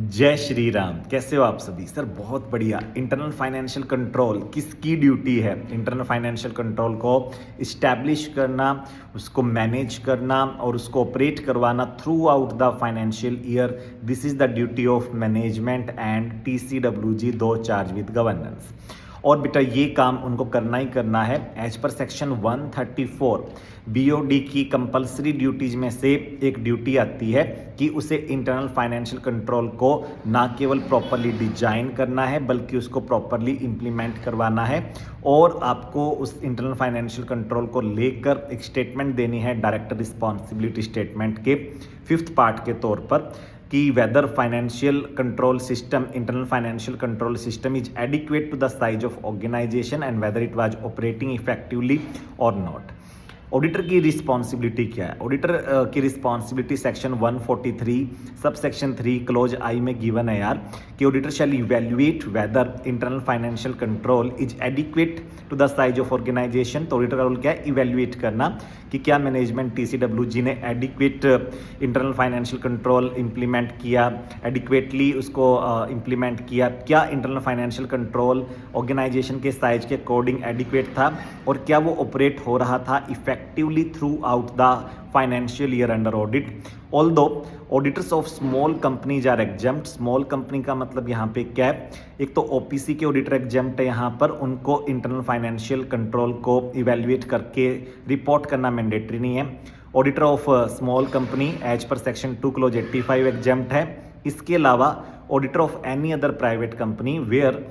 जय श्री राम। कैसे हो आप सभी? सर बहुत बढ़िया। इंटरनल फाइनेंशियल कंट्रोल किसकी ड्यूटी है? इंटरनल फाइनेंशियल कंट्रोल को इस्टेब्लिश करना, उसको मैनेज करना और उसको ऑपरेट करवाना through out the financial year. This is the duty of management and TCWG दो चार्ज विद गवर्नेंस। और बेटा ये काम उनको करना ही करना है एज पर सेक्शन 134 BOD की कंपलसरी ड्यूटीज में से एक ड्यूटी आती है कि उसे इंटरनल फाइनेंशियल कंट्रोल को ना केवल प्रॉपरली डिजाइन करना है बल्कि उसको प्रॉपरली इंप्लीमेंट करवाना है। और आपको उस इंटरनल फाइनेंशियल कंट्रोल को लेकर एक स्टेटमेंट देनी है डायरेक्टर रिस्पॉन्सिबिलिटी स्टेटमेंट के 5th पार्ट के तौर पर कि whether financial control system, internal financial control system is adequate to the size of organization and whether it was operating effectively or not. Auditor की रिस्पॉन्सिबिलिटी क्या है? ऑडिटर की responsibility section 143 sub section 3 close आई में given है यार कि auditor shall evaluate whether internal financial control is adequate to the size of organization. तो auditor का रोल क्या है? इवेल्युएट करना कि क्या मैनेजमेंट TCWG ने adequate internal financial control implement किया, एडिक्वेटली उसको इंप्लीमेंट किया, क्या इंटरनल फाइनेंशियल कंट्रोल ऑर्गेनाइजेशन के साइज के अकॉर्डिंग एडिक्वेट था और क्या वो ऑपरेट हो रहा था effectively throughout the financial year under audit. Although auditors of small companies are exempt. small company का मतलब यहाँ पे क्या है? एक तो OPC के ऑडिटर एग्जेम्प्ट है, यहाँ पर उनको इंटरनल फाइनेंशियल कंट्रोल को इवेल्युएट करके रिपोर्ट करना मैंडेटरी नहीं है। Auditor of small company as per section 2 clause 85 exempt है। इसके अलावा auditor of any other private company where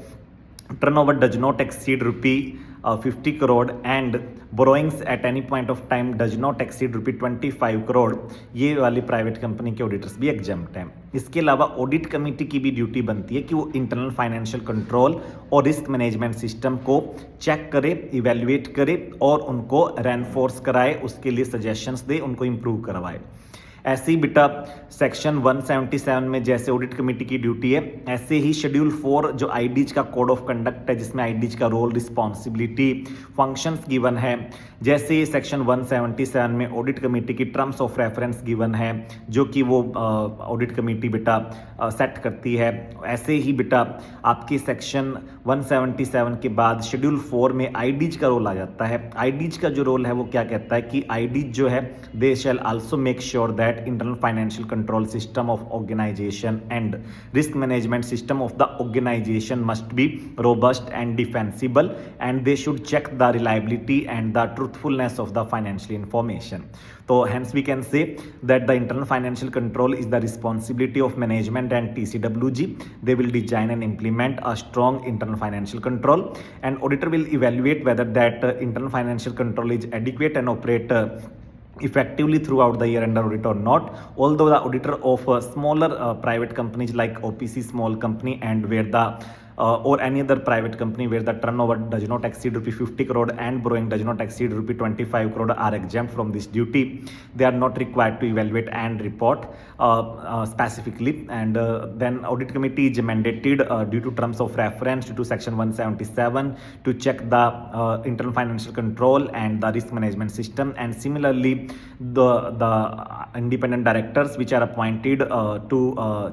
turnover does not exceed ₹50 crore and borrowings at any point of time does not exceed ₹25 crore, ये वाली private company के auditors भी exempt हैं। इसके अलावा ऑडिट कमेटी की भी ड्यूटी बनती है कि वो इंटरनल फाइनेंशियल कंट्रोल और रिस्क मैनेजमेंट सिस्टम को चेक करे, इवेल्युएट करे और उनको रेनफोर्स कराए, उसके लिए सजेशंस दे, उनको इम्प्रूव करवाए। ऐसे ही बेटा सेक्शन 177 में जैसे ऑडिट कमेटी की ड्यूटी है, ऐसे ही शेड्यूल 4 जो आईडीज का कोड ऑफ कंडक्ट है जिसमें आईडीज का रोल, रिस्पॉन्सिबिलिटी, फंक्शंस गिवन है, जैसे सेक्शन 177 में ऑडिट कमेटी की टर्म्स ऑफ रेफरेंस गिवन है जो कि वो ऑडिट कमेटी बेटा सेट करती है। ऐसे ही बेटा आपके सेक्शन 177 के बाद शेड्यूल 4 में आईडीज का रोल आ जाता है। आईडीज का जो रोल है वो क्या कहता है कि आईडीज जो है they shall also make sure that internal financial control system of organization and risk management system of the organization must be robust and defensible and they should check the reliability and the truthfulness of the financial information. So hence we can say that the internal financial control is the responsibility of management and TCWG. They will design and implement a strong internal financial control and auditor will evaluate whether that internal financial control is adequate and operate effectively throughout the year under audit or not. Although the auditor of smaller private companies like OPC small company and where the or any other private company where the turnover does not exceed ₹50 crore and borrowing does not exceed ₹25 crore are exempt from this duty. They are not required to evaluate and report specifically. And then audit committee is mandated due to terms of reference due to section 177 to check the internal financial control and the risk management system. And similarly the independent directors which are appointed to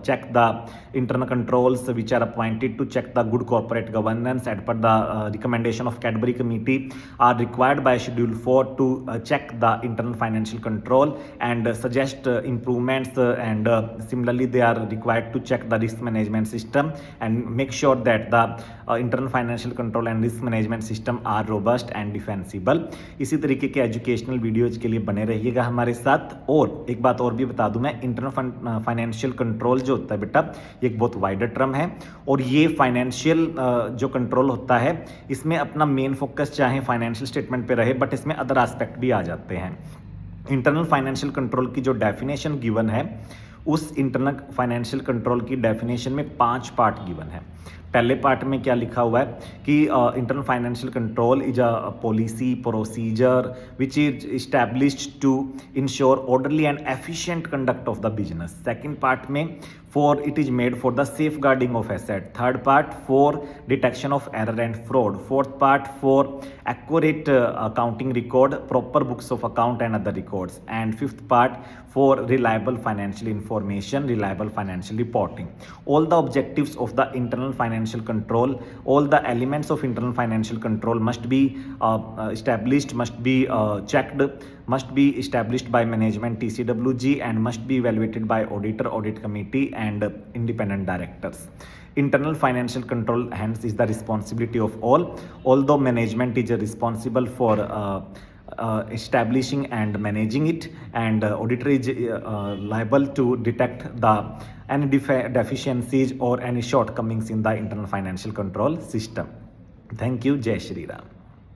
check the internal controls, which are appointed to check the good corporate governance as per the recommendation of Cadbury committee, are required by schedule 4 to check the internal financial control and suggest improvements and similarly they are required to check the risk management system and make sure that the internal financial control and risk management system are robust and defensible. इसी तरीके के educational videos के लिए बने रहिएगा हमारे साथ। और एक बात और भी बता दूं मैं, इंटरनल फाइनेंशियल कंट्रोल जो होता है बेटा ये एक बहुत वाइडर टर्म है और ये फाइनेंशियल जो कंट्रोल होता है इसमें अपना मेन फोकस चाहे फाइनेंशियल स्टेटमेंट पे रहे बट इसमें अदर एस्पेक्ट भी आ जाते हैं। इंटरनल फाइनेंशियल कंट्रोल की जो डेफिनेशन गिवन है उस इंटरनल फाइनेंशियल कंट्रोल की डेफिनेशन में 5 पार्ट गिवन है। पहले पार्ट में क्या लिखा हुआ है कि internal financial control is a policy procedure which is established to ensure orderly and efficient conduct of the business. Second part में for it is made for the safeguarding of asset. Third part for detection of error and fraud. Fourth part for accurate accounting record, proper books of account and other records. And fifth part for reliable financial information, reliable financial reporting. All the objectives of the internal financial control, all the elements of internal financial control must be established, must be checked, must be established by management TCWG and must be evaluated by auditor, audit committee and independent directors. Internal financial control hence is the responsibility of all, although management is responsible for establishing and managing it, and auditor is liable to detect the any deficiencies or any shortcomings in the internal financial control system. Thank you. Jai Shri Ram.